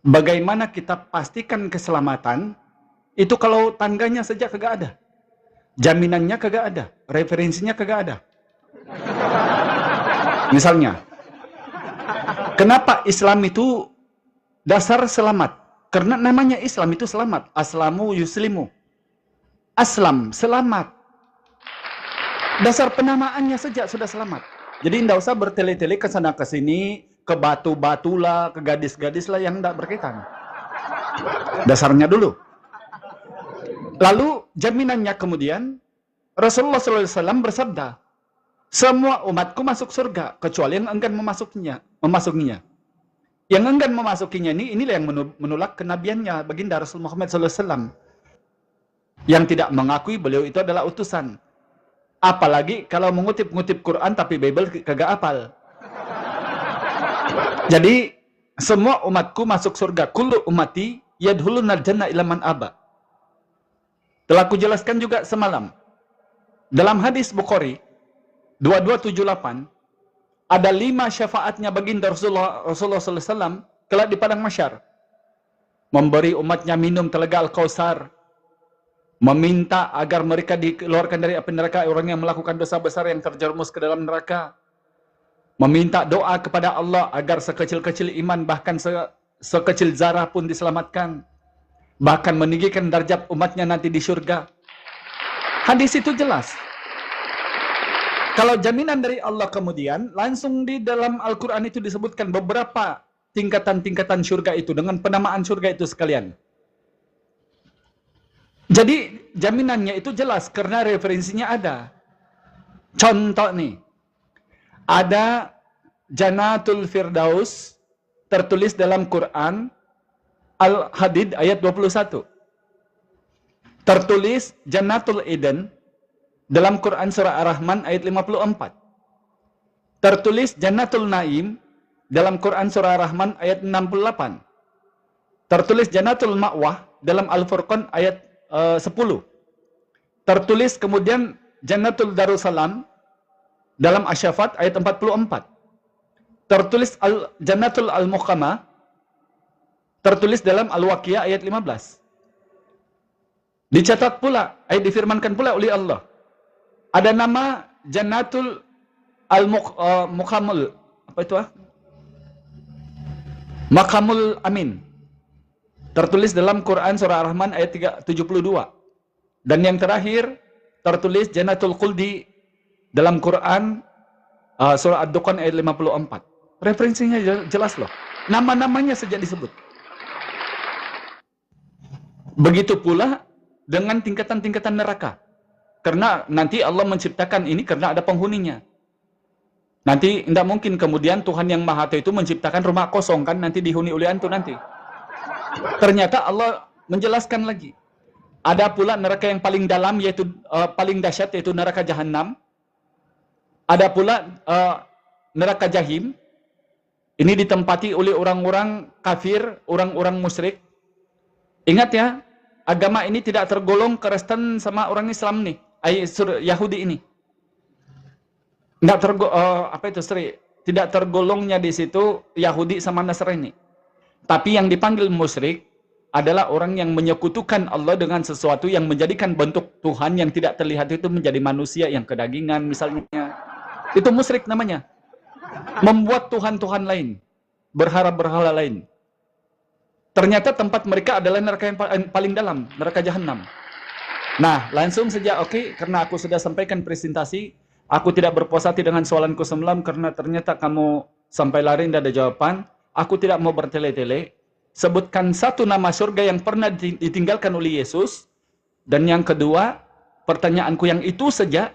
Bagaimana kita pastikan keselamatan? Itu kalau tangganya saja kagak ada. Jaminannya kagak ada. Referensinya kagak ada. Misalnya, kenapa Islam itu dasar selamat? Karena namanya Islam itu selamat. Aslamu yuslimu. Aslam, selamat. Dasar penamaannya saja sudah selamat. Jadi tidak usah bertele-tele ke sana ke sini, ke batu-batu lah, ke gadis-gadis lah yang tidak berkaitan. Dasarnya dulu. Lalu jaminannya kemudian Rasulullah SAW bersabda, semua umatku masuk surga kecuali yang enggan memasukinya. Yang enggan memasukinya inilah yang menolak kenabiannya baginda Rasul Muhammad SAW. Yang tidak mengakui beliau itu adalah utusan. Apalagi kalau mengutip-ngutip Quran tapi Bible kagak apal. Jadi semua umatku masuk surga. Kullu ummati yadkhulunal jannah illa man aba. Telah kujelaskan juga semalam. Dalam hadis Bukhari 2278 ada 5 syafaatnya baginda Rasulullah SAW kelak di padang mahsyar. Memberi umatnya minum telaga Al-Kautsar. Meminta agar mereka dikeluarkan dari api neraka orang yang melakukan dosa besar yang terjerumus ke dalam neraka. Meminta doa kepada Allah agar sekecil-kecil iman bahkan sekecil zarah pun diselamatkan. Bahkan meninggikan darjat umatnya nanti di surga. Hadis itu jelas. Kalau jaminan dari Allah kemudian, langsung di dalam Al-Quran itu disebutkan beberapa tingkatan-tingkatan surga itu dengan penamaan surga itu sekalian. Jadi jaminannya itu jelas karena referensinya ada. Contoh nih, ada Jannatul Firdaus tertulis dalam Quran Al-Hadid ayat 21. Tertulis Jannatul Eden dalam Quran surah Ar-Rahman ayat 54. Tertulis Jannatul Naim dalam Quran surah Ar-Rahman ayat 68. Tertulis Jannatul Ma'wah dalam Al-Furqan ayat 10. Tertulis kemudian Jannatul Darussalam dalam Asy-Syafat ayat 44. Tertulis Jannatul Al-Muqamah tertulis dalam Al-Waqiah ayat 15. Dicatat pula, difirmankan pula oleh Allah. Ada nama Jannatul Al-Muqamul. Apa itu? Maqamul Amin. Tertulis dalam Quran surah Ar-Rahman ayat 72. Dan yang terakhir tertulis Jannatul Khuldi dalam Quran surah Ad-Dukhan ayat 54. Referensinya jelas loh. Nama-namanya saja disebut. Begitu pula dengan tingkatan-tingkatan neraka. Karena nanti Allah menciptakan ini karena ada penghuninya. Nanti tidak mungkin kemudian Tuhan yang Maha Esa itu menciptakan rumah kosong kan nanti dihuni oleh antu nanti. Ternyata Allah menjelaskan lagi. Ada pula neraka yang paling dalam yaitu paling dahsyat yaitu neraka Jahanam. Ada pula neraka Jahim. Ini ditempati oleh orang-orang kafir, orang-orang musyrik. Ingat ya, agama ini tidak tergolong Kristen sama orang Islam nih, Yahudi ini. Tidak tergolongnya di situ Yahudi sama Nasrani. Tapi yang dipanggil musyrik adalah orang yang menyekutukan Allah dengan sesuatu yang menjadikan bentuk Tuhan yang tidak terlihat itu menjadi manusia yang kedagingan misalnya. Itu musyrik namanya. Membuat Tuhan-Tuhan lain, berhala-berhala lain. Ternyata tempat mereka adalah neraka yang paling dalam, neraka Jahanam. Nah, langsung saja karena aku sudah sampaikan presentasi, aku tidak berpuas hati dengan soalanku semalam karena ternyata kamu sampai lari tidak ada jawaban. Aku tidak mau bertele-tele. Sebutkan satu nama surga yang pernah ditinggalkan oleh Yesus. Dan yang kedua, pertanyaanku yang itu saja,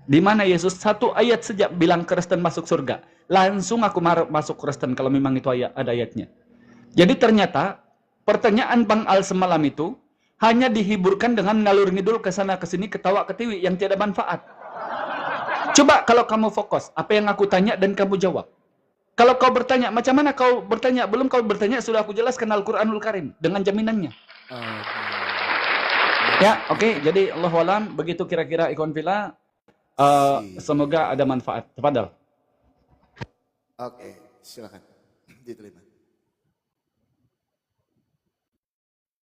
di mana Yesus satu ayat saja bilang Kristen masuk surga. Langsung aku masuk Kristen kalau memang itu ada ayatnya. Jadi ternyata pertanyaan Bang Al semalam itu hanya dihiburkan dengan ngalur ngidul ke sana ke sini ketawa ketiwi yang tidak manfaat. Coba kalau kamu fokus apa yang aku tanya dan kamu jawab. Kalau kau bertanya, macam mana kau bertanya? Belum kau bertanya, sudah aku jelaskan Al-Quranul Karim dengan jaminannya. Ya, jadi Allahu a'lam, begitu kira-kira Ikhwan Fillah. Semoga ada manfaat. Tafadhal. Silakan. Diterima.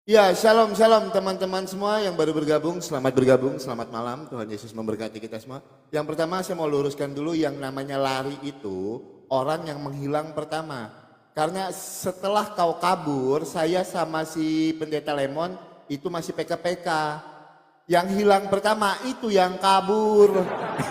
Ya, shalom, shalom teman-teman semua yang baru bergabung, selamat malam, Tuhan Yesus memberkati kita semua. Yang pertama saya mau luruskan dulu yang namanya lari itu orang yang menghilang pertama. Karena setelah kau kabur, saya sama si pendeta Lemon itu masih PK-PK. Yang hilang pertama itu yang kabur,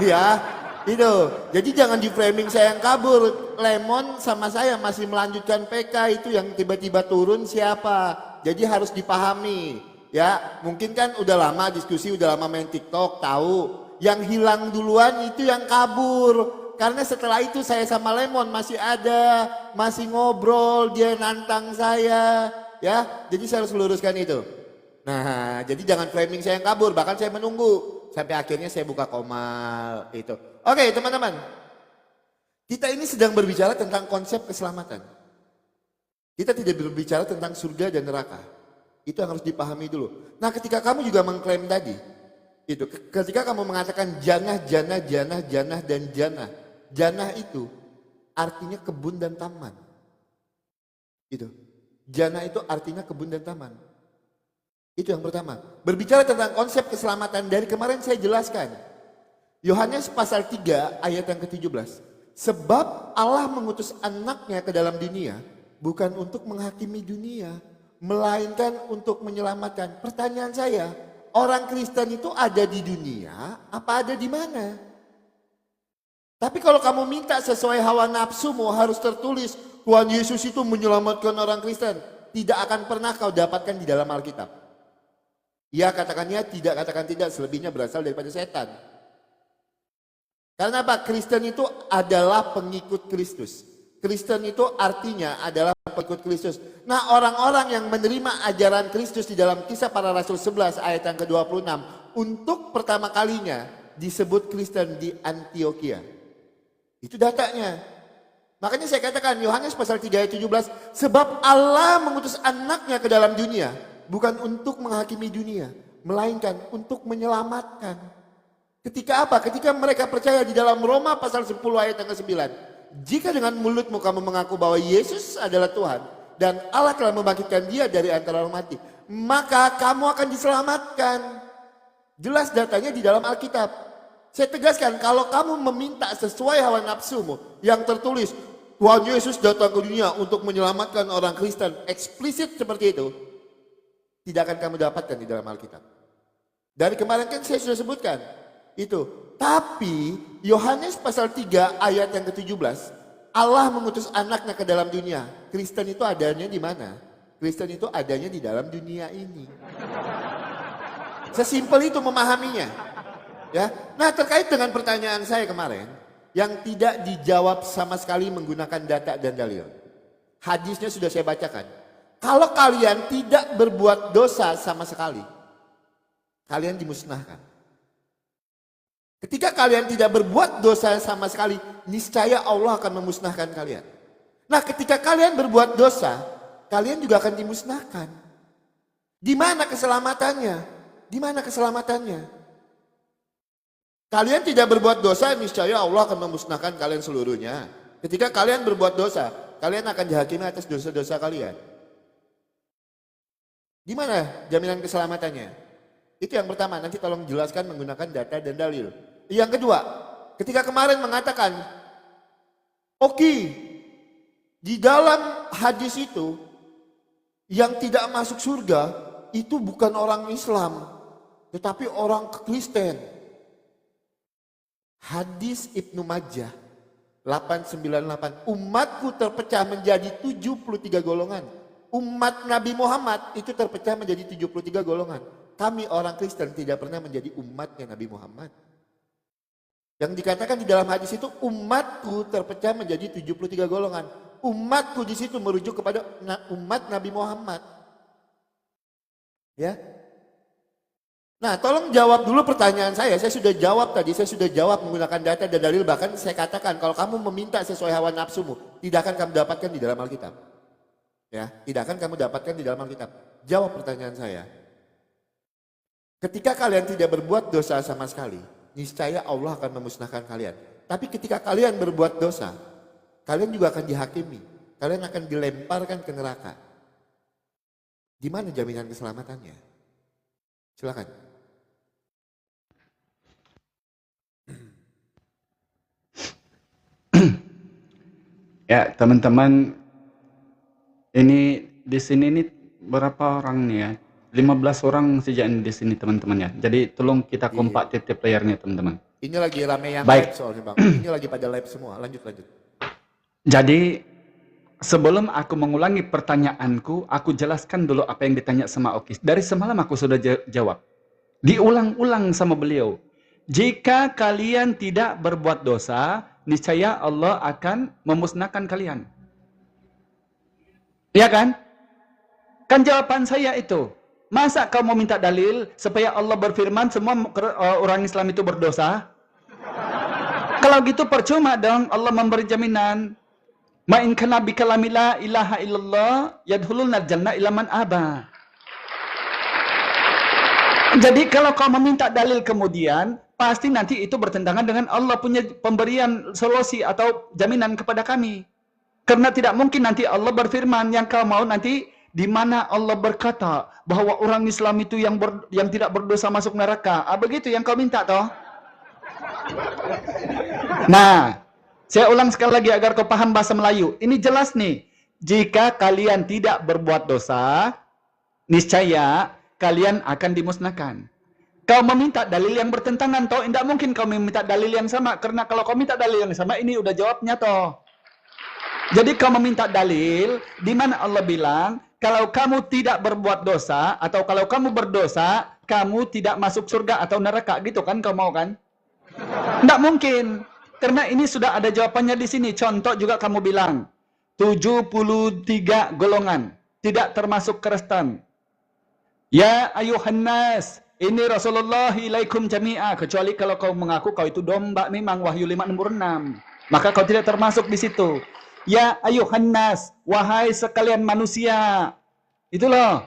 ya. Itu, jadi jangan di framing saya yang kabur. Lemon sama saya masih melanjutkan PK, itu yang tiba-tiba turun siapa? Jadi harus dipahami, ya. Mungkin kan udah lama diskusi, udah lama main TikTok, tahu. Yang hilang duluan itu yang kabur. Karena setelah itu saya sama Lemon masih ada, masih ngobrol, dia nantang saya, ya. Jadi saya harus luruskan itu. Nah, jadi jangan framing saya yang kabur, bahkan saya menunggu sampai akhirnya saya buka komal itu. Oke, teman-teman. Kita ini sedang berbicara tentang konsep keselamatan. Kita tidak berbicara tentang surga dan neraka. Itu yang harus dipahami dulu. Nah, ketika kamu juga mengklaim tadi, itu ketika kamu mengatakan janah, janah, janah, janah dan janah. Janah itu artinya kebun dan taman. Itu. Janah itu artinya kebun dan taman. Itu yang pertama. Berbicara tentang konsep keselamatan, dari kemarin saya jelaskan. Yohanes pasal 3 ayat yang ke-17. Sebab Allah mengutus anaknya ke dalam dunia, bukan untuk menghakimi dunia, melainkan untuk menyelamatkan. Pertanyaan saya, orang Kristen itu ada di dunia, apa ada di mana? Tapi kalau kamu minta sesuai hawa nafsumu harus tertulis, Tuhan Yesus itu menyelamatkan orang Kristen. Tidak akan pernah kau dapatkan di dalam Alkitab. Ya katakannya, tidak katakan tidak, selebihnya berasal daripada setan. Karena apa? Kristen itu adalah pengikut Kristus. Kristen itu artinya adalah pengikut Kristus. Nah, orang-orang yang menerima ajaran Kristus di dalam Kisah Para Rasul 11 ayat yang ke-26 untuk pertama kalinya disebut Kristen di Antioquia. Itu datanya. Makanya saya katakan Yohanes pasal 3 ayat 17, sebab Allah mengutus anaknya ke dalam dunia bukan untuk menghakimi dunia, melainkan untuk menyelamatkan. Ketika apa? Ketika mereka percaya di dalam Roma pasal 10 ayat yang ke-9. Jika dengan mulutmu kamu mengaku bahwa Yesus adalah Tuhan dan Allah telah membangkitkan dia dari antara orang mati, maka kamu akan diselamatkan. Jelas datanya di dalam Alkitab. Saya tegaskan, kalau kamu meminta sesuai hawa nafsumu yang tertulis Tuhan Yesus datang ke dunia untuk menyelamatkan orang Kristen, eksplisit seperti itu, tidak akan kamu dapatkan di dalam Alkitab. Dari kemarin kan saya sudah sebutkan itu. Tapi Yohanes pasal 3 ayat yang ke-17, Allah mengutus anaknya ke dalam dunia. Kristen itu adanya di mana? Kristen itu adanya di dalam dunia ini. Sesimpel itu memahaminya. Ya. Nah, terkait dengan pertanyaan saya kemarin yang tidak dijawab sama sekali menggunakan data dan dalil. Hadisnya sudah saya bacakan. Kalau kalian tidak berbuat dosa sama sekali, kalian dimusnahkan. Ketika kalian tidak berbuat dosa sama sekali, niscaya Allah akan memusnahkan kalian. Nah, ketika kalian berbuat dosa, kalian juga akan dimusnahkan. Di mana keselamatannya? Di mana keselamatannya? Kalian tidak berbuat dosa, niscaya Allah akan memusnahkan kalian seluruhnya. Ketika kalian berbuat dosa, kalian akan dihakimi atas dosa-dosa kalian. Di mana jaminan keselamatannya? Itu yang pertama, nanti tolong jelaskan menggunakan data dan dalil. Yang kedua, ketika kemarin mengatakan, oke, di dalam hadis itu, yang tidak masuk surga, itu bukan orang Islam, tetapi orang Kristen. Hadis Ibnu Majah 898, umatku terpecah menjadi 73 golongan. Umat Nabi Muhammad itu terpecah menjadi 73 golongan. Kami orang Kristen tidak pernah menjadi umatnya Nabi Muhammad. Yang dikatakan di dalam hadis itu umatku terpecah menjadi 73 golongan. Umatku di situ merujuk kepada umat Nabi Muhammad. Ya. Nah, tolong jawab dulu pertanyaan saya. Saya sudah jawab tadi, saya sudah jawab menggunakan data dan dalil. Bahkan saya katakan kalau kamu meminta sesuai hawa nafsumu, tidak akan kamu dapatkan di dalam Alkitab. Ya, tidak akan kamu dapatkan di dalam Alkitab. Jawab pertanyaan saya. Ketika kalian tidak berbuat dosa sama sekali, niscaya Allah akan memusnahkan kalian. Tapi ketika kalian berbuat dosa, kalian juga akan dihakimi. Kalian akan dilemparkan ke neraka. Gimana jaminan keselamatannya? Silakan. Ya, teman-teman, ini di sini nih berapa orang nih ya? 15 orang saja di sini teman-teman ya. Jadi tolong kita kompak tiap layarnya teman-teman. Ini lagi rame yang Baik. live soalnya Bang. Ini lagi pada live semua. Lanjut. Jadi sebelum aku mengulangi pertanyaanku, aku jelaskan dulu apa yang ditanya sama Oki. Dari semalam aku sudah jawab. Diulang-ulang sama beliau. Jika kalian tidak berbuat dosa, niscaya Allah akan memusnahkan kalian. Ya kan? Kan jawaban saya itu. Masa kau mau minta dalil supaya Allah berfirman semua orang Islam itu berdosa? Kalau gitu percuma dong Allah memberi jaminan. Ma in kana bi kalami la ilaha illallah yadkhuluna jannah illa man aba. Jadi kalau kau meminta dalil kemudian pasti nanti itu bertentangan dengan Allah punya pemberian solusi atau jaminan kepada kami. Karena tidak mungkin nanti Allah berfirman yang kau mau nanti di mana Allah berkata bahwa orang Islam itu yang tidak berdosa masuk neraka. Begitu yang kau minta toh? Nah, saya ulang sekali lagi agar kau paham bahasa Melayu. Ini jelas nih. Jika kalian tidak berbuat dosa, niscaya kalian akan dimusnahkan. Kau meminta dalil yang bertentangan toh? Tidak mungkin kau meminta dalil yang sama. Karena kalau kau minta dalil yang sama, ini udah jawabnya toh. Jadi kau meminta dalil, di mana Allah bilang, kalau kamu tidak berbuat dosa, atau kalau kamu berdosa, kamu tidak masuk surga atau neraka. Gitu kan kau mau kan? Tidak mungkin. Karena ini sudah ada jawabannya di sini. Contoh juga kamu bilang, 73 golongan, tidak termasuk Kristen. Ya ayuhan nas, ini Rasulullah ilaikum jami'a. Kecuali kalau kau mengaku kau itu domba, memang Wahyu 5 nomor 6. Maka kau tidak termasuk di situ. Ya ayuhan nas, wahai sekalian manusia. Itu loh.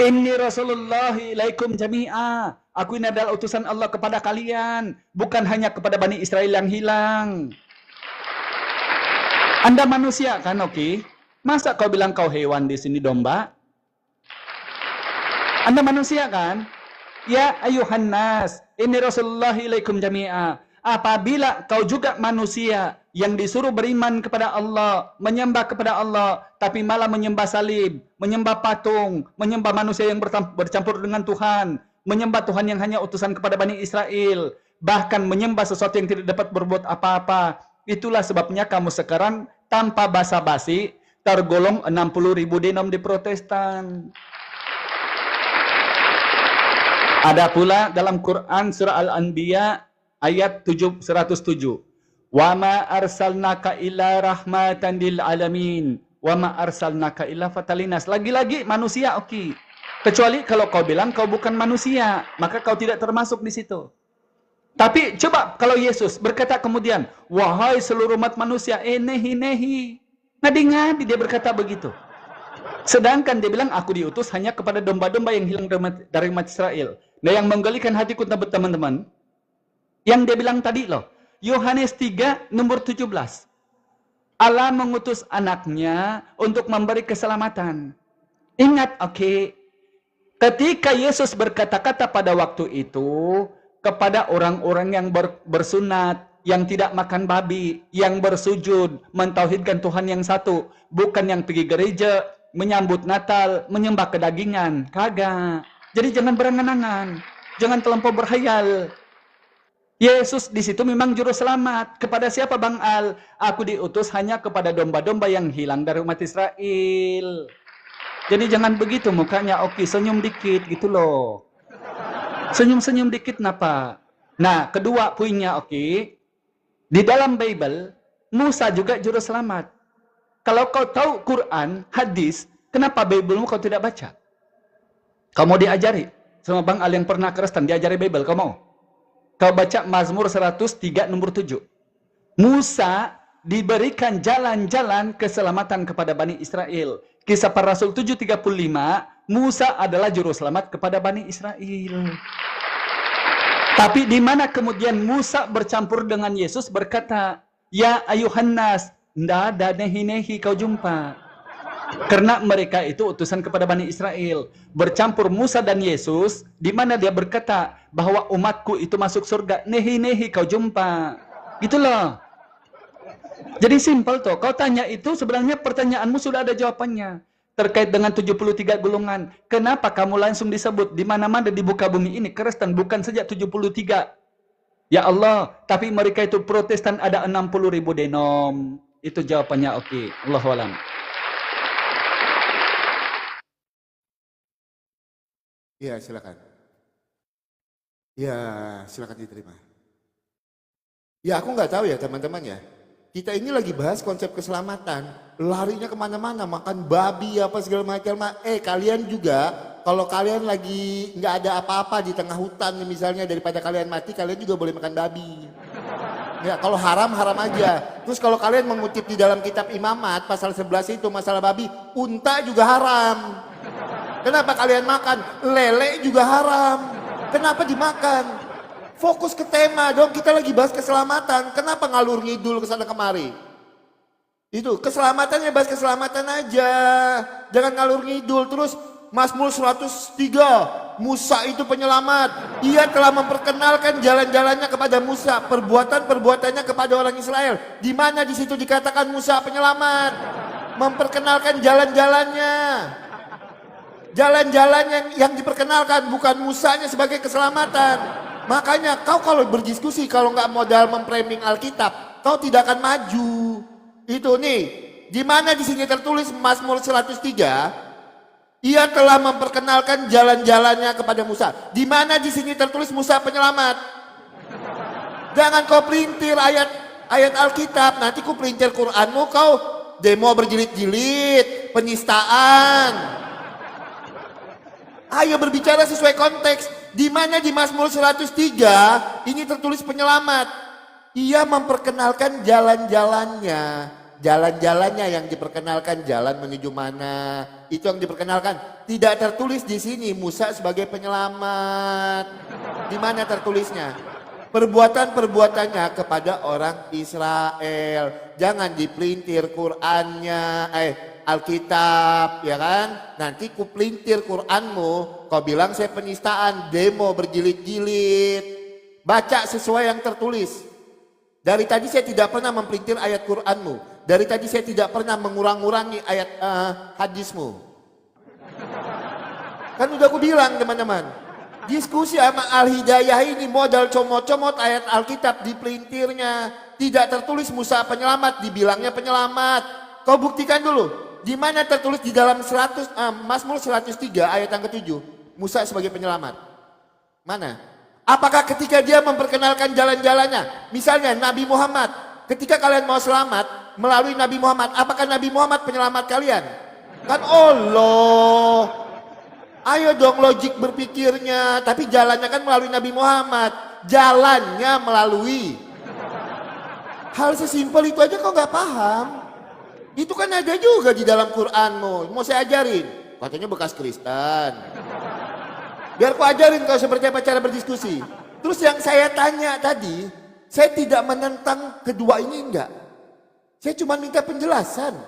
Inni Rasulullah ilaikum jami'a. Aku ini adalah utusan Allah kepada kalian, bukan hanya kepada Bani Israel yang hilang. Anda manusia kan, Oki? Masa kau bilang kau hewan di sini domba? Anda manusia kan? Ya ayuhan nas, inni Rasulullah ilaikum jami'a. Apabila kau juga manusia yang disuruh beriman kepada Allah, menyembah kepada Allah, tapi malah menyembah salib, menyembah patung, menyembah manusia yang bercampur dengan Tuhan, menyembah Tuhan yang hanya utusan kepada Bani Israel, bahkan menyembah sesuatu yang tidak dapat berbuat apa-apa. Itulah sebabnya kamu sekarang tanpa basa-basi tergolong 60.000 denom di Protestan. Ada pula dalam Quran surah Al-Anbiya ayat 107. Wa ma arsalnaka illa rahmatan lil alamin wa ma arsalnaka illa fatalinas. Lagi-lagi manusia oke. Kecuali kalau kau bilang kau bukan manusia, maka kau tidak termasuk di situ. Tapi coba kalau Yesus berkata kemudian, wahai seluruh umat manusia, nehi. Ngadi-ngadi dia berkata begitu. Sedangkan dia bilang, aku diutus hanya kepada domba-domba yang hilang dari umat Israel. Nah yang menggelikan hatiku teman-teman, yang dia bilang tadi loh, Yohanes 3 nomor 17. Allah mengutus anaknya untuk memberi keselamatan. Ingat, oke. Ketika Yesus berkata-kata pada waktu itu, kepada orang-orang yang bersunat, yang tidak makan babi, yang bersujud, mentauhidkan Tuhan yang satu, bukan yang pergi gereja, menyambut Natal, menyembah kedagingan, kagak. Jadi jangan berangan-angan, jangan terlampau berhayal. Yesus di situ memang juru selamat. Kepada siapa Bang Al? Aku diutus hanya kepada domba-domba yang hilang dari umat Israel. Jadi jangan begitu mukanya, oke, senyum dikit gitu loh. Senyum-senyum dikit napa? Nah, kedua poinnya oke. Di dalam Bible, Musa juga juru selamat. Kalau kau tahu Quran, hadis, kenapa Bible-mu kau tidak baca? Kau mau diajari sama Bang Al yang pernah Kristen, diajari Bible, kau mau? Kau baca Mazmur 103 nomor 7. Musa diberikan jalan-jalan keselamatan kepada Bani Israel. Kisah para Rasul 7:35, Musa adalah juru selamat kepada Bani Israel. Tapi di mana kemudian Musa bercampur dengan Yesus berkata, ya ayuhan nas, ndak ada nehi-nehi kau jumpa. Karena mereka itu utusan kepada Bani Israel. Bercampur Musa dan Yesus, di mana dia berkata bahwa umatku itu masuk surga. Nehi-nehi kau jumpa. Itulah. Jadi simpel tuh. Kau tanya itu sebenarnya pertanyaanmu sudah ada jawabannya. Terkait dengan 73 golongan. Kenapa kamu langsung disebut di mana-mana di muka bumi ini Kristen bukan sejak 73? Ya Allah, tapi mereka itu Protestan ada 60.000 denom. Itu jawabannya oke. Allahu a'lam. Iya, silakan. Ya, silakan diterima. Ya, aku nggak tahu ya teman-teman ya. Kita ini lagi bahas konsep keselamatan. Larinya kemana-mana, makan babi apa segala macam. Kalian juga, kalau kalian lagi nggak ada apa-apa di tengah hutan misalnya, daripada kalian mati, kalian juga boleh makan babi. Ya, kalau haram, haram aja. Terus kalau kalian mengutip di dalam kitab Imamat, pasal 11 itu masalah babi, unta juga haram. Kenapa kalian makan? Lele juga haram. Kenapa dimakan? Fokus ke tema dong, kita lagi bahas keselamatan. Kenapa ngalur ngidul ke sana kemari? Itu keselamatannya bahas keselamatan aja. Jangan ngalur ngidul. Terus Mazmur 103, Musa itu penyelamat. Ia telah memperkenalkan jalan-jalannya kepada Musa, perbuatan-perbuatannya kepada orang Israel. Di mana di situ dikatakan Musa penyelamat? Memperkenalkan jalan-jalannya. Jalan-jalan yang diperkenalkan, bukan Musanya sebagai keselamatan. Makanya kau kalau berdiskusi, kalau nggak modal memframing Alkitab, kau tidak akan maju. Itu nih, di mana di sini tertulis Mazmur 103, ia telah memperkenalkan jalan-jalannya kepada Musa. Di mana di sini tertulis Musa penyelamat? Jangan kau pelintir ayat Alkitab, nanti ku pelintir Quranmu, kau demo berjilid-jilid, penistaan. Ayo berbicara sesuai konteks. Di mana di Mazmur 103 ini tertulis penyelamat. Ia memperkenalkan jalan-jalannya. Jalan-jalannya yang diperkenalkan, jalan menuju mana? Itu yang diperkenalkan. Tidak tertulis di sini Musa sebagai penyelamat. Di mana tertulisnya? Perbuatan-perbuatannya kepada orang Israel. Jangan dipelintir Qur'annya, Alkitab, ya kan? Nanti ku pelintir Qur'anmu, kau bilang saya penistaan, demo berjilid-jilid. Baca sesuai yang tertulis. Dari tadi saya tidak pernah mempelintir ayat Qur'anmu. Dari tadi saya tidak pernah mengurang-urangi ayat hadismu. Kan udah aku bilang teman-teman. Diskusi sama Al-Hidayah ini modal comot-comot ayat Alkitab di pelintirnya. Tidak tertulis Musa penyelamat, dibilangnya penyelamat. Kau buktikan dulu. Di mana tertulis di dalam Mazmur 103 ayat yang ke-7 Musa sebagai penyelamat? Mana? Apakah ketika dia memperkenalkan jalan-jalannya? Misalnya Nabi Muhammad, ketika kalian mau selamat melalui Nabi Muhammad, apakah Nabi Muhammad penyelamat kalian? Kan Allah. Ayo dong logik berpikirnya, tapi jalannya kan melalui Nabi Muhammad. Jalannya melalui. Hal sesimpel itu aja kau nggak paham. Itu kan ada juga di dalam Qur'anmu. Mau saya ajarin? Katanya bekas Kristen. Biar ku ajarin kau seperti apa cara berdiskusi. Terus yang saya tanya tadi, saya tidak menentang kedua ini enggak. Saya cuma minta penjelasan.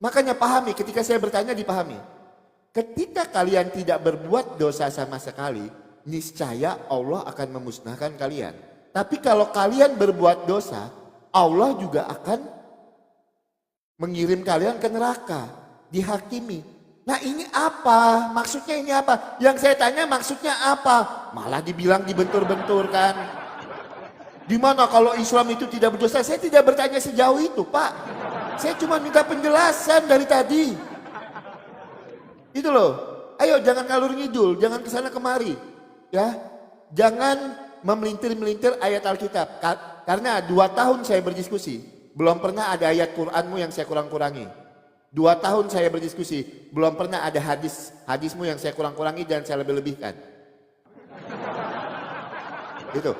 Makanya pahami, ketika saya bertanya dipahami. Ketika kalian tidak berbuat dosa sama sekali, niscaya Allah akan memusnahkan kalian. Tapi kalau kalian berbuat dosa, Allah juga akan mengirim kalian ke neraka, dihakimi. Nah ini apa? Maksudnya ini apa? Yang saya tanya maksudnya apa? Malah dibilang dibentur-benturkan. Di mana kalau Islam itu tidak berdosa? Saya tidak bertanya sejauh itu, Pak. Saya cuma minta penjelasan dari tadi. Itu loh. Ayo jangan ngalur ngidul, jangan kesana kemari. Ya, jangan memelintir-melintir ayat Alkitab. Karena 2 tahun saya berdiskusi. Belum pernah ada ayat Qur'anmu yang saya kurang-kurangi. 2 tahun saya berdiskusi, belum pernah ada hadismu yang saya kurang-kurangi dan saya lebih-lebihkan. Gitu.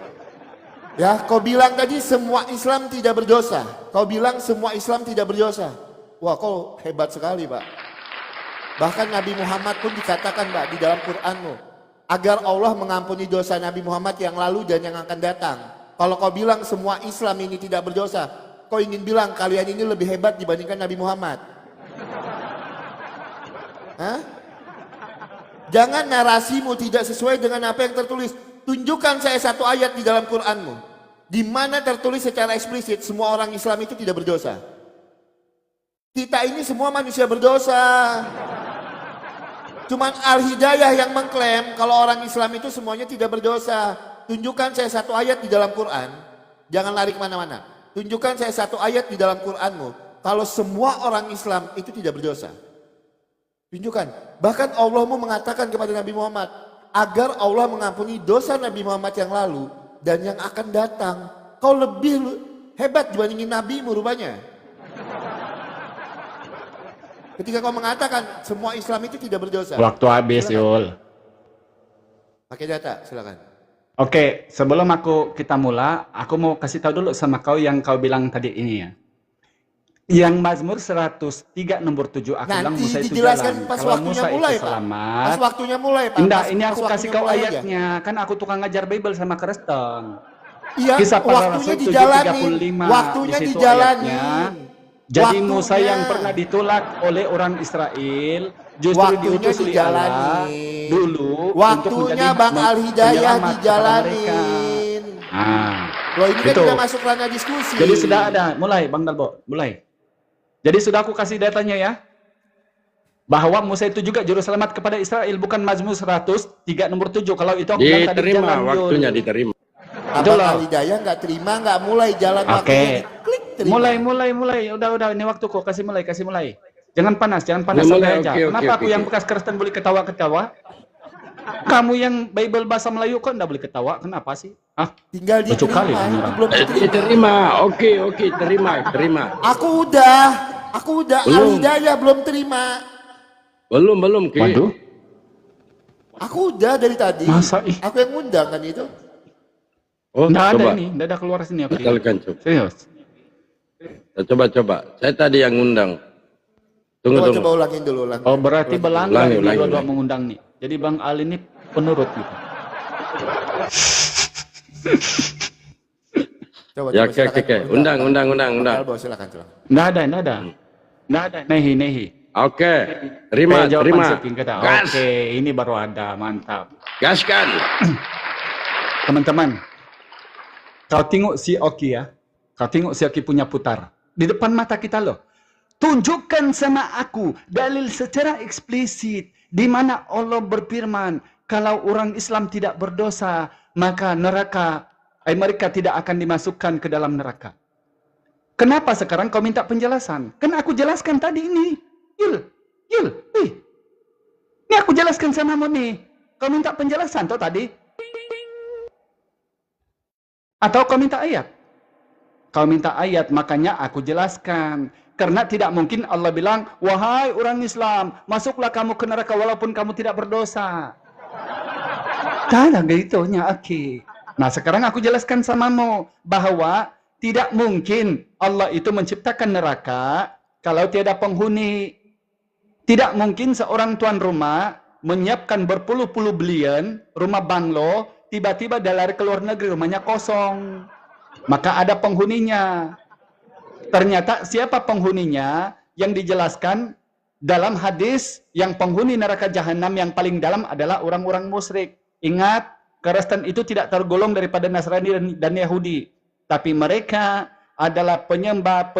Ya, kau bilang tadi semua Islam tidak berdosa. Kau bilang semua Islam tidak berdosa. Wah, kau hebat sekali, Pak. Bahkan Nabi Muhammad pun dikatakan, Pak, di dalam Qur'anmu, agar Allah mengampuni dosa Nabi Muhammad yang lalu dan yang akan datang. Kalau kau bilang semua Islam ini tidak berdosa, kau ingin bilang kalian ini lebih hebat dibandingkan Nabi Muhammad. Hah? Jangan narasimu tidak sesuai dengan apa yang tertulis. Tunjukkan saya satu ayat di dalam Qur'anmu, di mana tertulis secara eksplisit semua orang Islam itu tidak berdosa. Kita ini semua manusia berdosa. Cuman Al-Hidayah yang mengklaim kalau orang Islam itu semuanya tidak berdosa. Tunjukkan saya satu ayat di dalam Quran. Jangan lari kemana-mana. Tunjukkan saya satu ayat di dalam Quranmu kalau semua orang Islam itu tidak berdosa. Tunjukkan. Bahkan Allah mengatakan kepada Nabi Muhammad agar Allah mengampuni dosa Nabi Muhammad yang lalu dan yang akan datang. Kau lebih hebat dibandingin nabimu rupanya. Ketika kau mengatakan semua Islam itu tidak berdosa. Waktu habis, Yul. Pakai data, silakan. Oke, sebelum kita mulai, aku mau kasih tahu dulu sama kau yang kau bilang tadi ini ya. Yang Mazmur 103 nomor 7 aku bilang Musa itu dijelaskan jalan. pas Kalau waktunya Musa mulai, itu Pak. selamat. Pas waktunya mulai, Pak. Enggak, Pas ini aku kasih waktunya kau mulai aja. ayatnya. Kan aku tukang ngajar Bible sama Kristen. Iya, Kisah para waktunya Rasul dijalanin. 7:35. Waktunya Di situ dijalanin. ayatnya. Jadi Waktunya. Musa yang pernah ditolak oleh orang Israel justru Waktunya diutus oleh Allah dijalanin. dulu Waktunya untuk Bang Al-Hidayah penyelamat kepada mereka. dijalanin. Nah, Loh ini kan itu. tidak masuk ranah diskusi. Jadi sudah ada, mulai Bang Dalbo, mulai. Jadi sudah aku kasih datanya ya. Bahwa Musa itu juga juru selamat kepada Israel, bukan Mazmur 103 nomor 7. Kalau itu aku bilang tadi Diterima, jalan, waktunya Yul. diterima. Abang Itulah. Al-Hidayah nggak terima, nggak mulai jalan Oke. waktunya. Klik terima. Mulai. Udah, ini waktuku. Kasih mulai. Jangan panas, Ya, santai mulai, aja. oke, Kenapa aku oke. yang bekas Kristen boleh ketawa-ketawa? Kamu yang Bible bahasa Melayu kok enggak boleh ketawa? Kenapa sih? Ah, Tinggal lucu kali diterima, ini itu orang. belum diterima. Diterima, oke, terima. Aku udah, Belum. Al-Hidayah belum terima. Belum, Ki. Waduh, Aku udah dari tadi. masa ih? Aku yang ngundang kan itu. Oh, Enggak ada coba. ini, enggak ada keluar sini aku. Batalkan, coba. Serius. Coba. Saya tadi yang ngundang. Tunggu. Coba ulangin dulu. Oh, berarti belanggar Ulangi. ini dua-dua mengundang nih. Jadi Bang Al ini penurut gitu. Coba, Ya, silakan. oke. Undang. Albo, silakan. Enggak ada. Nehi. Oke, terima. Jawaban kata. Gas, Oke, ini baru ada, mantap. gaskan. Teman-teman, kau tengok si Oki ya. Kau tengok si Oki punya putar. Di depan mata kita loh. Tunjukkan sama aku dalil secara eksplisit di mana Allah berfirman kalau orang Islam tidak berdosa maka mereka tidak akan dimasukkan ke dalam neraka. Kenapa sekarang kau minta penjelasan? Kan aku jelaskan tadi ini. Yul, ini aku jelaskan samamu nih. Kau minta penjelasan toh tadi? Atau kau minta ayat? Kau minta ayat, makanya aku jelaskan. Karena tidak mungkin Allah bilang, wahai orang Islam, masuklah kamu ke neraka walaupun kamu tidak berdosa. Tak ada gitunya, oke. Nah sekarang aku jelaskan samamu, bahwa tidak mungkin Allah itu menciptakan neraka kalau tiada penghuni. Tidak mungkin seorang tuan rumah menyiapkan berpuluh-puluh bilion rumah banglo, tiba-tiba dia lari ke luar negeri, rumahnya kosong. Maka ada penghuninya. Ternyata siapa penghuninya yang dijelaskan dalam hadis yang penghuni neraka jahanam yang paling dalam adalah orang-orang musyrik. Ingat, Kristen itu tidak tergolong daripada Nasrani dan Yahudi. Tapi mereka adalah penyembah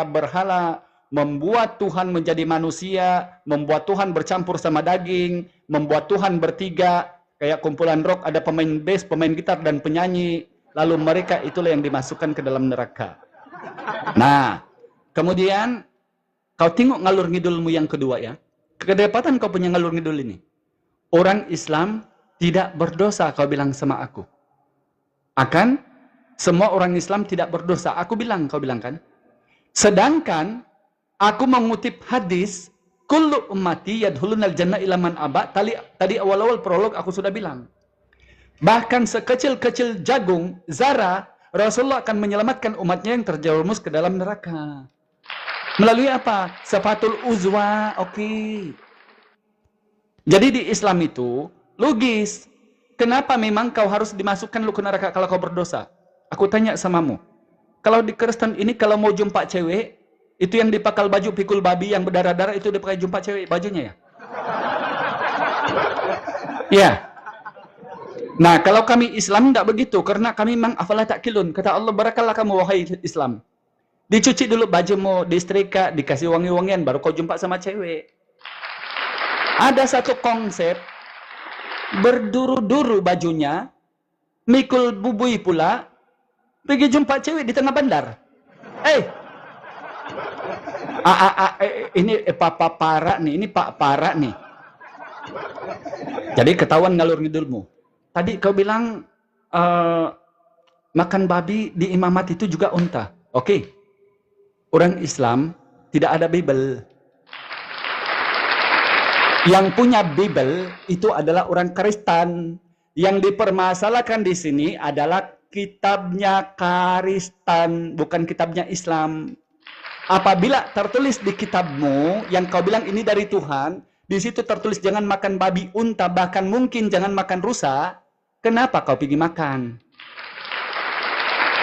berhala, membuat Tuhan menjadi manusia, membuat Tuhan bercampur sama daging, membuat Tuhan bertiga, kayak kumpulan rock ada pemain bass, pemain gitar dan penyanyi. Lalu mereka itulah yang dimasukkan ke dalam neraka. Nah, kemudian kau tengok ngalur ngidulmu yang kedua ya. Kedapatan kau punya ngalur ngidul ini. Orang Islam tidak berdosa, kau bilang sama aku. Akan semua orang Islam tidak berdosa. Aku bilang, kau bilang kan. Sedangkan aku mengutip hadis, kullu ummati yadkhulunal jannah illa man aba. Tadi awal-awal prolog aku sudah bilang. Bahkan sekecil-kecil jagung, zarah, Rasulullah akan menyelamatkan umatnya yang terjerumus ke dalam neraka. Melalui apa? Safatul uzwa, oke. Jadi di Islam itu, logis. Kenapa memang kau harus dimasukkan lu ke neraka kalau kau berdosa? Aku tanya samamu. Kalau di Kristen ini, kalau mau jumpa cewek, itu yang dipakal baju pikul babi yang berdarah-darah, itu dipakai jumpa cewek bajunya ya? Ya. Nah, kalau kami Islam tidak begitu, karena kami memang afala ta'qilun. Kata Allah, barakallah kamu wahai Islam. Dicuci dulu bajumu, disetrika, dikasih wangi-wangian, baru kau jumpa sama cewek. Ada satu konsep, berduru-duru bajunya, mikul bubui pula, pergi jumpa cewek di tengah bandar. Ini Papa Para nih, ini Pak Para nih. Jadi ketahuan ngalur ngidulmu. Tadi kau bilang makan babi di imamat itu juga unta. Oke. Orang Islam tidak ada Bible. Yang punya Bible itu adalah orang Kristen. Yang dipermasalahkan di sini adalah kitabnya Kristen, bukan kitabnya Islam. Apabila tertulis di kitabmu yang kau bilang ini dari Tuhan, di situ tertulis jangan makan babi, unta, bahkan mungkin jangan makan rusa. Kenapa kau pergi makan?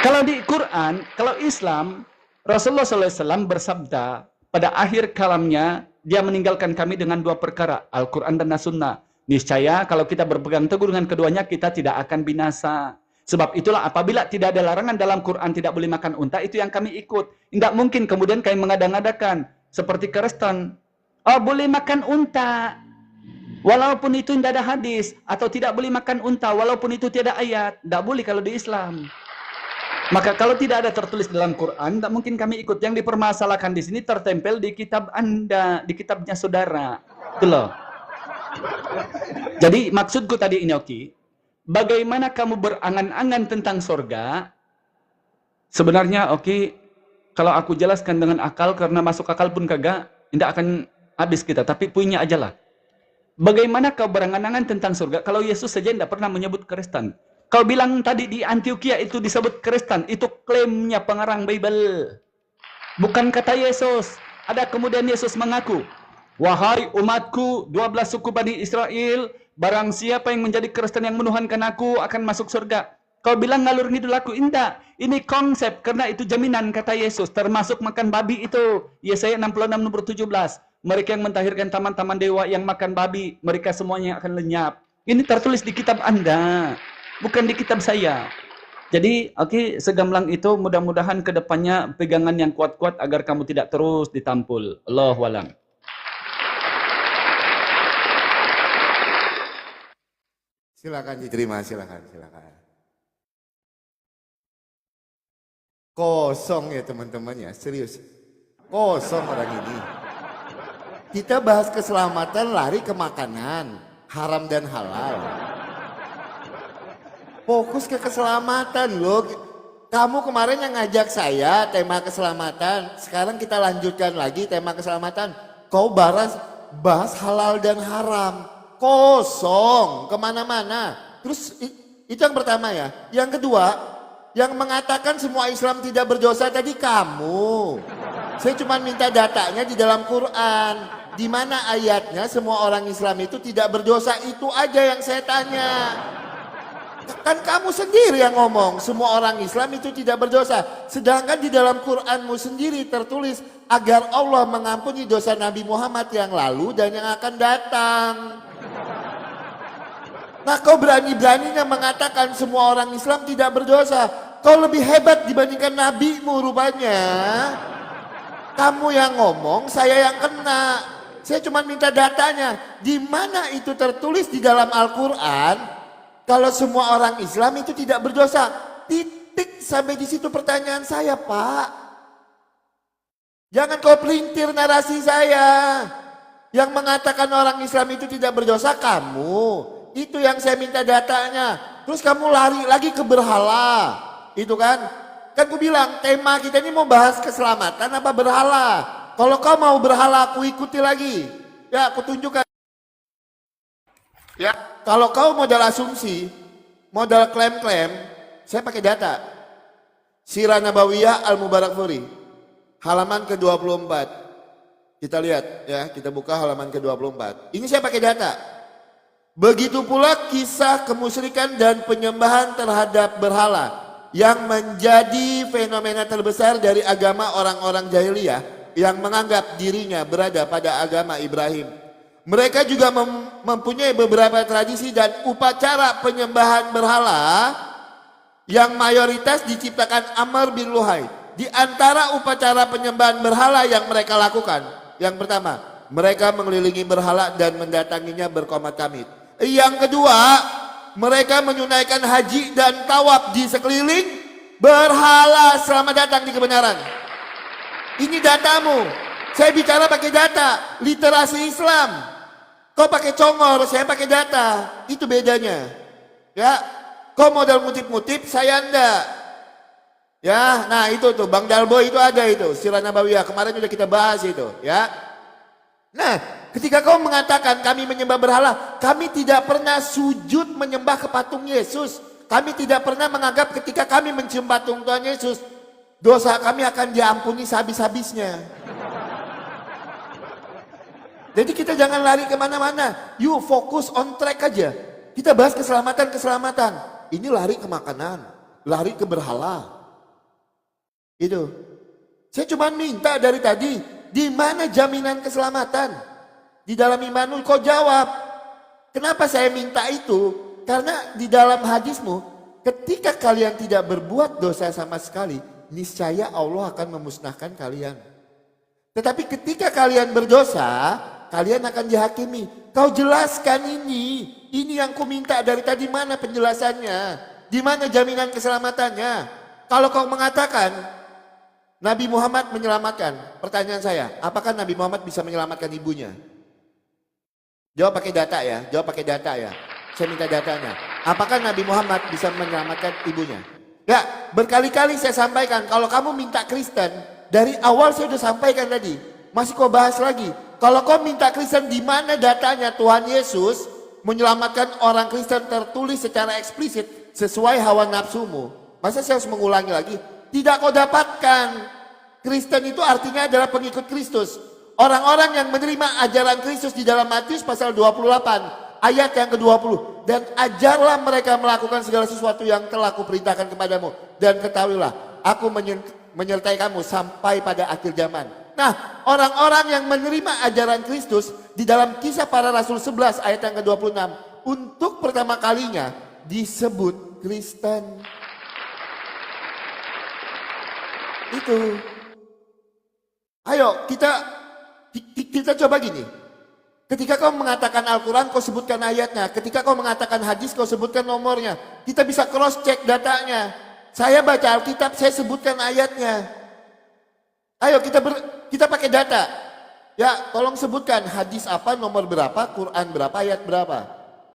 Kalau di Quran, kalau Islam, Rasulullah SAW bersabda pada akhir kalamnya, dia meninggalkan kami dengan dua perkara, Al-Quran dan As-Sunnah. Niscaya kalau kita berpegang teguh dengan keduanya, kita tidak akan binasa. Sebab itulah apabila tidak ada larangan dalam Quran tidak boleh makan unta, itu yang kami ikut. Tidak mungkin kemudian kami mengada-ngadakan seperti Kristen. Oh, boleh makan unta. Walaupun itu tidak ada hadis. Atau tidak boleh makan unta walaupun itu tidak ayat. Tidak boleh kalau di Islam. Maka kalau tidak ada tertulis dalam Quran, tidak mungkin kami ikut. Yang dipermasalahkan di sini tertempel di kitab Anda, di kitabnya saudara. Itu loh. Jadi maksudku tadi ini Oki, bagaimana kamu berangan-angan tentang surga? Sebenarnya Oki, kalau aku jelaskan dengan akal, karena masuk akal pun kagak, tidak akan habis kita. Tapi punya aja lah. Bagaimana kau berangan-angan tentang surga kalau Yesus saja tidak pernah menyebut Kristen? Kau bilang tadi di Antioquia itu disebut Kristen, itu klaimnya pengarang Bible. Bukan kata Yesus. Ada kemudian Yesus mengaku, wahai umatku, 12 suku Bani Israel, barang siapa yang menjadi Kristen yang menuhankan aku akan masuk surga. Kau bilang ngalur ngidul aku. Indah. Ini konsep, karena itu jaminan kata Yesus, termasuk makan babi itu. Yesaya 66 nomor 17. Mereka yang mentahirkan taman-taman dewa yang makan babi, mereka semuanya akan lenyap. Ini tertulis di kitab Anda, bukan di kitab saya. Jadi, oke, segamblang itu, mudah-mudahan ke depannya pegangan yang kuat-kuat agar kamu tidak terus ditampul. Allahu a'lam. Silakan diterima, silakan. Kosong ya teman-teman ya, serius. Kosong orang ini. Kita bahas keselamatan, lari ke makanan, haram dan halal. Fokus ke keselamatan loh. Kamu kemarin yang ngajak saya tema keselamatan, sekarang kita lanjutkan lagi tema keselamatan. Kau bahas halal dan haram. Kosong, kemana-mana. Terus itu yang pertama ya. Yang kedua, yang mengatakan semua Islam tidak berdosa tadi kamu. Saya cuma minta datanya di dalam Quran. Di mana ayatnya semua orang Islam itu tidak berdosa, itu aja yang saya tanya. Kan kamu sendiri yang ngomong semua orang Islam itu tidak berdosa. Sedangkan di dalam Quranmu sendiri tertulis agar Allah mengampuni dosa Nabi Muhammad yang lalu dan yang akan datang. Nah kau berani-beraninya mengatakan semua orang Islam tidak berdosa. Kau lebih hebat dibandingkan nabimu rupanya. Kamu yang ngomong, saya yang kena. Saya cuma minta datanya. Di mana itu tertulis di dalam Al-Quran? Kalau semua orang Islam itu tidak berdosa. Titik sampai di situ pertanyaan saya, Pak. Jangan kau pelintir narasi saya. Yang mengatakan orang Islam itu tidak berdosa kamu. Itu yang saya minta datanya. Terus kamu lari lagi ke berhala. Itu kan? Kan aku bilang tema kita ini mau bahas keselamatan apa berhala. Kalau kau mau berhala aku ikuti lagi. Ya aku tunjukkan. Ya kalau kau modal asumsi, modal klaim-klaim, saya pakai data. Sirah Nabawiyah Al-Mubarakfuri. Halaman ke-24. Kita lihat ya, kita buka halaman ke-24. Ini saya pakai data. Begitu pula kisah kemusyrikan dan penyembahan terhadap berhala yang menjadi fenomena terbesar dari agama orang-orang jahiliyah yang menganggap dirinya berada pada agama Ibrahim. Mereka juga mempunyai beberapa tradisi dan upacara penyembahan berhala yang mayoritas diciptakan Amr bin Luhai. Di antara upacara penyembahan berhala yang mereka lakukan, yang pertama, mereka mengelilingi berhala dan mendatanginya berkomat-kamit. Yang kedua, mereka menunaikan haji dan tawaf di sekeliling berhala. Selamat datang di kebenaran. Ini datamu. Saya bicara pakai data, literasi Islam. Kau pakai congor, saya pakai data. Itu bedanya. Ya, kau modal ngutip-ngutip, saya enggak. Ya, nah itu tuh Bang Dalboy itu ada itu, Sirah Nabawiyah. Kemarin sudah kita bahas itu, ya. Nah, ketika kau mengatakan kami menyembah berhala, kami tidak pernah sujud menyembah ke patung Yesus. Kami tidak pernah menganggap ketika kami mencium patung Tuhan Yesus, dosa kami akan diampuni sehabis-habisnya. Jadi kita jangan lari kemana-mana. You fokus on track aja. Kita bahas keselamatan. Ini lari ke makanan, lari ke berhala. Itu. Saya cuma minta dari tadi, di mana jaminan keselamatan? Di dalam imanul kau jawab. Kenapa saya minta itu? Karena di dalam hadismu, ketika kalian tidak berbuat dosa sama sekali, niscaya Allah akan memusnahkan kalian. Tetapi ketika kalian berdosa, kalian akan dihakimi. Kau jelaskan ini. Ini yang ku minta dari tadi, mana penjelasannya? Di mana jaminan keselamatannya? Kalau kau mengatakan Nabi Muhammad menyelamatkan, pertanyaan saya, apakah Nabi Muhammad bisa menyelamatkan ibunya? Jawab pakai data ya, Saya minta datanya. Apakah Nabi Muhammad bisa menyelamatkan ibunya? Ya, berkali-kali saya sampaikan, kalau kamu minta Kristen, dari awal saya sudah sampaikan tadi, masih kau bahas lagi. Kalau kau minta Kristen, di mana datanya Tuhan Yesus menyelamatkan orang Kristen tertulis secara eksplisit sesuai hawa nafsumu? Masa saya harus mengulangi lagi? Tidak kau dapatkan. Kristen itu artinya adalah pengikut Kristus. Orang-orang yang menerima ajaran Kristus di dalam Matius pasal 28 ayat yang ke-20. Dan ajarlah mereka melakukan segala sesuatu yang telah kuperintahkan kepadamu. Dan ketahuilah, aku menyertai kamu sampai pada akhir zaman. Nah, orang-orang yang menerima ajaran Kristus di dalam Kisah Para Rasul 11 ayat yang ke-26 untuk pertama kalinya disebut Kristen. Itu. Ayo kita coba gini. Ketika kau mengatakan Al-Quran, kau sebutkan ayatnya. Ketika kau mengatakan hadis, kau sebutkan nomornya. Kita bisa cross check datanya. Saya baca Alkitab, saya sebutkan ayatnya. Ayo kita pakai data. Ya, tolong sebutkan hadis apa, nomor berapa, Quran berapa, ayat berapa.